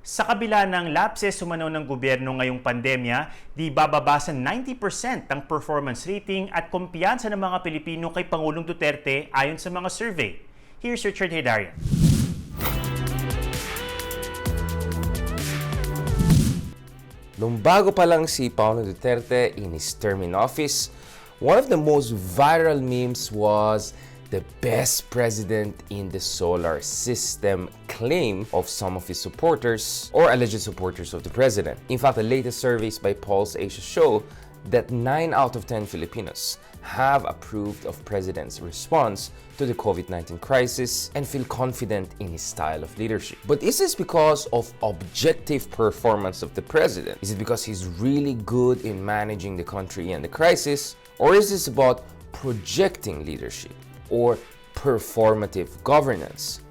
Sa kabila ng lapses umano ng gobyerno ngayong pandemya, di bababa sa 90% ang performance rating at kumpiyansa ng mga Pilipino kay Pangulong Duterte ayon sa mga survey. Here's Richard Hedarian. Nung bago pa lang si Pangulong Duterte in his term in office, one of the most viral memes was the best president in the solar system claim of some of his supporters or alleged supporters of the president. In fact, the latest surveys by Pulse Asia show that 9 out of 10 Filipinos have approved of President's response to the COVID-19 crisis and feel confident in his style of leadership. But is this because of objective performance of the President? Is it because he's really good in managing the country and the crisis? Or is this about projecting leadership or performative governance?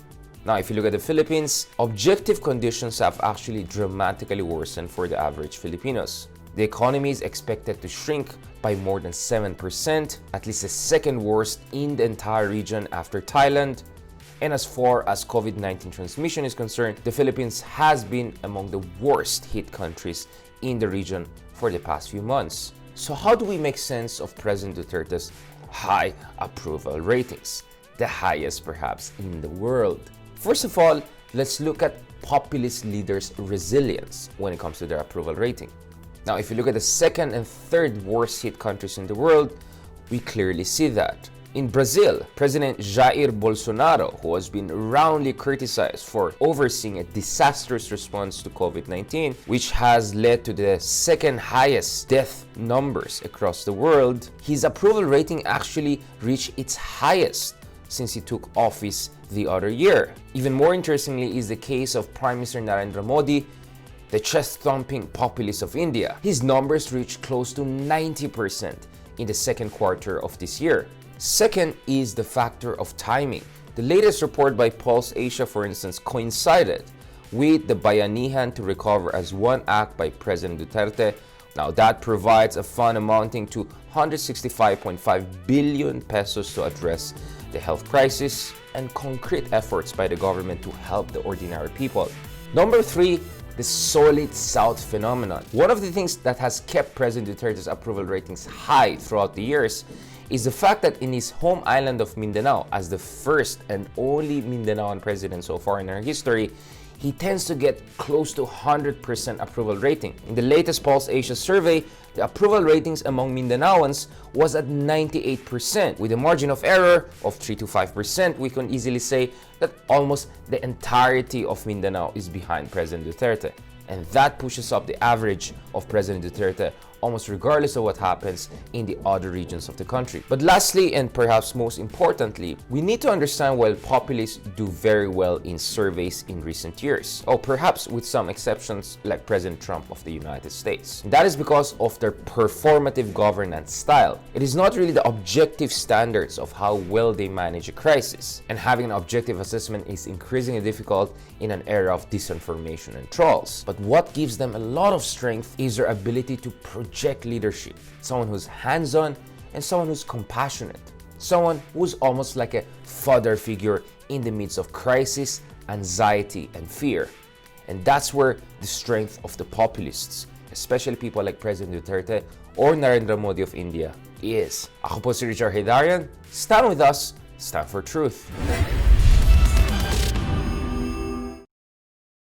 Now, if you look at the Philippines, objective conditions have actually dramatically worsened for the average Filipinos. The economy is expected to shrink by more than 7%, at least the second worst in the entire region after Thailand. And as far as COVID-19 transmission is concerned, the Philippines has been among the worst hit countries in the region for the past few months. So how do we make sense of President Duterte's high approval ratings, the highest perhaps in the world? First of all, let's look at populist leaders' resilience when it comes to their approval rating. Now, if you look at the second and third worst hit countries in the world, we clearly see that. In Brazil, President Jair Bolsonaro, who has been roundly criticized for overseeing a disastrous response to COVID-19, which has led to the second highest death numbers across the world, his approval rating actually reached its highest since he took office the other year. Even more interestingly is the case of Prime Minister Narendra Modi, the chest-thumping populist of India. His numbers reached close to 90% in the second quarter of this year. Second is the factor of timing. The latest report by Pulse Asia, for instance, coincided with the Bayanihan to Recover as One Act by President Duterte. Now, that provides a fund amounting to 165.5 billion pesos to address the health crisis and concrete efforts by the government to help the ordinary people. Number 3, the solid South phenomenon. One of the things that has kept President Duterte's approval ratings high throughout the years is the fact that in his home island of Mindanao, as the first and only Mindanaoan president so far in our history, he tends to get close to 100% approval rating. In the latest Pulse Asia survey, the approval ratings among Mindanaoans was at 98%. With a margin of error of 3 to 5%, we can easily say that almost the entirety of Mindanao is behind President Duterte. And that pushes up the average of President Duterte almost regardless of what happens in the other regions of the country. But lastly, and perhaps most importantly, we need to understand why populists do very well in surveys in recent years, or perhaps with some exceptions like President Trump of the United States. That is because of their performative governance style. It is not really the objective standards of how well they manage a crisis, and having an objective assessment is increasingly difficult in an era of disinformation and trolls. But what gives them a lot of strength is their ability to project leadership, someone who's hands-on and someone who's compassionate, someone who's almost like a father figure in the midst of crisis, anxiety, and fear. And that's where the strength of the populists, especially people like President Duterte or Narendra Modi of India, is. Ako po si Richard Hedarian. Stand with us, stand for truth.